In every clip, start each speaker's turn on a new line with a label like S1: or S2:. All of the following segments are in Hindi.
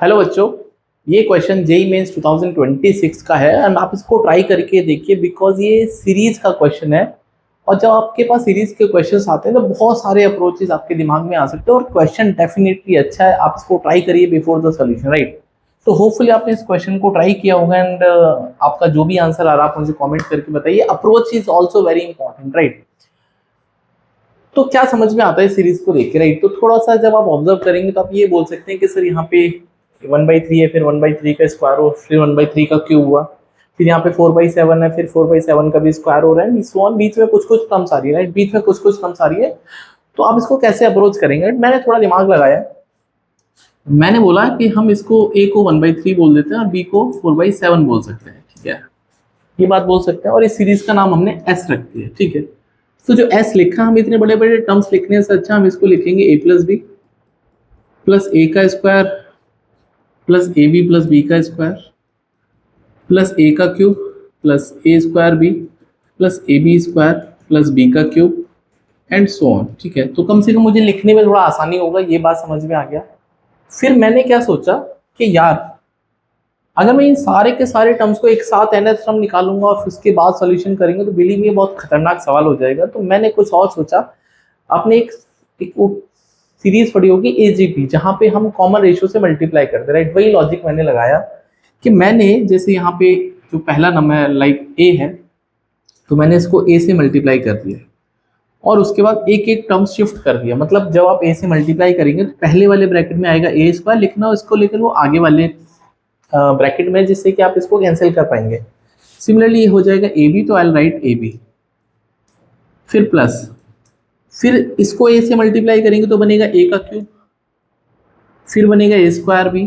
S1: हेलो बच्चों, ये क्वेश्चन जेई मेंस 2026 का है एंड आप इसको ट्राई करके देखिए बिकॉज ये सीरीज का क्वेश्चन है। और जब आपके पास सीरीज के क्वेश्चंस आते हैं तो बहुत सारे अप्रोचेस आपके दिमाग में आ सकते हैं और क्वेश्चन डेफिनेटली अच्छा है। आप इसको ट्राई करिए बिफोर द सॉल्यूशन, राइट। तो होपफुली आपने इस क्वेश्चन को ट्राई किया होगा एंड आपका जो भी आंसर आ रहा है आप मुझे कॉमेंट करके बताइए। Approach is also very important, right. तो क्या समझ में आता है सीरीज को देख के, राइट। तो थोड़ा सा जब आप ऑब्जर्व करेंगे तो आप ये बोल सकते हैं कि सर यहाँ पे 1/3 है, फिर 1/3 का स्क्वायर हो, फिर 1/3 का क्यूब हुआ, फिर यहाँ पे 4/7 है, फिर 4/7 का भी स्क्वायर हो रहा है। सो ऑन, बीच में कुछ कुछ टर्म्स आ रही है, राइट। बीच में कुछ कुछ टर्म्स आ रही है। तो आप इसको कैसे अप्रोच करेंगे? मैंने थोड़ा दिमाग लगाया। मैंने बोला कि हम इसको ए को 1/3 बोल देते हैं और बी को 4/7 बोल सकते हैं, ठीक है। ये बात बोल सकते हैं और इस सीरीज का नाम हमने एस रख दिया, ठीक है। तो जो एस लिखा, हम इतने बड़े बड़े टर्म्स लिखने से अच्छा हम इसको लिखेंगे A plus B plus A का square plus A B plus B का स्क्वायर प्लस ए का cube plus A square B plus A B square plus B का क्यूब एंड सो ऑन, ठीक है। तो कम से कम मुझे लिखने में थोड़ा आसानी होगा, ये बात समझ में आ गया। फिर मैंने क्या सोचा कि यार अगर मैं इन सारे के सारे टर्म्स को एक साथ nth टर्म निकालूंगा और फिर उसके बाद सॉल्यूशन करेंगे तो बिलीव में बहुत खतरनाक सवाल हो जाएगा। तो मैंने कुछ और सोचा। आपने एक वो सीरीज पढ़ी होगी एजीपी, जहाँ पे हम कॉमन रेशियो से मल्टीप्लाई करते हैं, राइट। वही लॉजिक मैंने लगाया कि मैंने जैसे यहाँ पे जो पहला नंबर है लाइक ए है, तो मैंने इसको ए से मल्टीप्लाई कर दिया और उसके बाद एक एक टर्म शिफ्ट कर दिया। मतलब जब आप ए से मल्टीप्लाई करेंगे तो पहले वाले ब्रैकेट में आएगा ए स्क्वायर लिखना उसको, लेकिन वो आगे वाले ब्रैकेट में, जिससे कि आप इसको कैंसिल कर पाएंगे। सिमिलरली ये हो जाएगा ए बी, तो आई राइट ए बी, फिर प्लस, फिर इसको ए से मल्टीप्लाई करेंगे तो बनेगा ए का क्यूब, फिर बनेगा ए स्क्वायर बी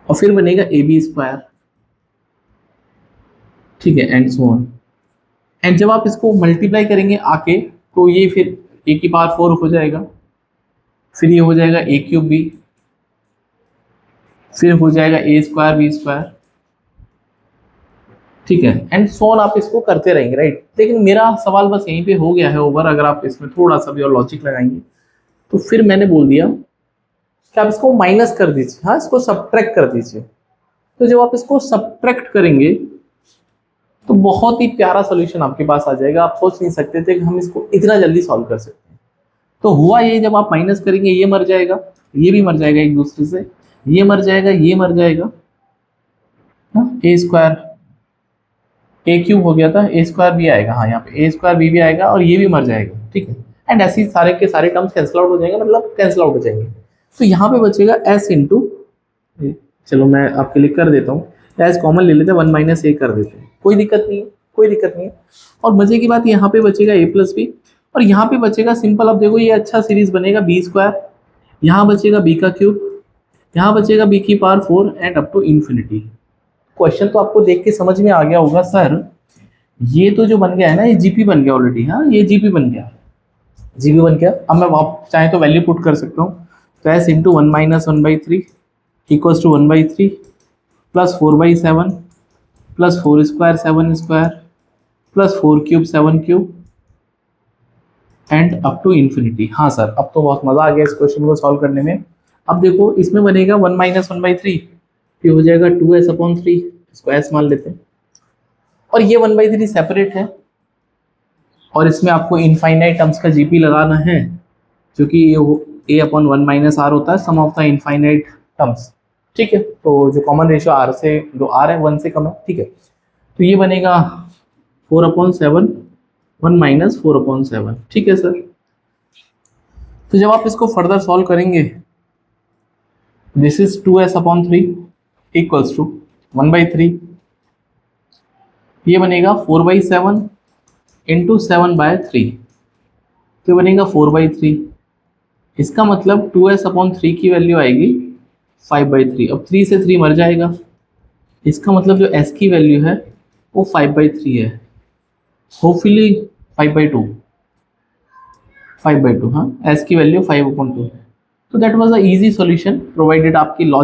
S1: और फिर बनेगा ए बी स्क्वायर, ठीक है, एंड सो ऑन। एंड जब आप इसको मल्टीप्लाई करेंगे आके तो ये फिर ए की पावर 4 हो जाएगा, फिर ये हो जाएगा ए क्यूब बी, फिर हो जाएगा ए स्क्वायर बी स्क्वायर, ठीक है, एंड सो ऑन। आप इसको करते रहेंगे, राइट। लेकिन मेरा सवाल बस यहीं पे हो गया है ओवर। अगर आप इसमें थोड़ा सा भी और लॉजिक लगाएंगे तो फिर मैंने बोल दिया कि आप इसको माइनस कर दीजिए, हाँ, इसको सब्ट्रैक्ट कर दीजिए। तो जब आप इसको सब्ट्रैक्ट करेंगे तो बहुत ही प्यारा सॉल्यूशन आपके पास आ जाएगा। आप सोच नहीं सकते थे कि हम इसको इतना जल्दी सॉल्व कर सकते हैं। तो हुआ ये, जब आप माइनस करेंगे ये मर जाएगा, ये भी मर जाएगा एक दूसरे से, ये मर जाएगा, ये मर जाएगा, ए स्क्वायर ए क्यूब हो गया था, ए स्क्वायर भी आएगा, हाँ, यहाँ पे ए स्क्वायर बी भी आएगा और ये भी मर जाएगा, ठीक है। एंड ऐसे ही सारे के सारे टर्म्स कैंसिल आउट हो जाएंगे, मतलब कैंसिल आउट हो जाएंगे। तो यहाँ पे बचेगा एस इंटू, चलो मैं आपके लिए कर देता हूँ, एस कॉमन ले लेते हैं, 1 माइनस ए कर देते हैं, कोई दिक्कत नहीं है, कोई दिक्कत नहीं है। और मजे की बात यहाँ पे बचेगा ए प्लस बी और यहाँ पे बचेगा सिंपल। अब देखो ये अच्छा सीरीज बनेगा बी स्क्वायर, यहाँ बचेगा बी का क्यूब, यहाँ बचेगा बी की power 4 and up to infinity. Question तो आपको देख के समझ में आ गया होगा सर ये तो जो बन गया है ना, ये जीपी बन गया ऑलरेडी, हाँ, ये जीपी बन गया, जीपी बन गया। अब मैं आप चाहे तो वैल्यू पुट कर सकता हूँ, तो S into 1 minus 1/3 equals to 1/3 plus 4/7 plus 4 square 7 square plus 4 cube 7 cube and up to infinity. हाँ सर, अब तो बहुत मज़ा आ गया इस क्वेश्चन को सॉल्व करने में। अब देखो इसमें बनेगा 1 माइनस 1/3, फिर हो जाएगा 2s/3, इसको s मान लेते हैं, और ये 1/3 सेपरेट है और इसमें आपको इनफाइनाइट टर्म्स का जीपी लगाना है, क्योंकि a/1 माइनस आर होता है सम ऑफ द इनफाइनाइट टर्म्स, ठीक है। तो जो कॉमन रेशियो आर से, जो आर है 1 से कम है, ठीक है। तो ये बनेगा 4/7, 1 माइनस 4/7, ठीक है सर। तो जब आप इसको फर्दर सॉल्व करेंगे, this is 2s/3 equals to 1/3, ये बनेगा 4/7 इंटू 7/3, तो बनेगा 4/3। इसका मतलब 2s/3 की वैल्यू आएगी 5/3। अब 3 से 3 मर जाएगा, इसका मतलब जो s की वैल्यू है वो 5/3 है, होपफुली 5/2, 5/2, हाँ, s की वैल्यू 5/2 है। तो that was a easy solution provided आपकी लॉजिक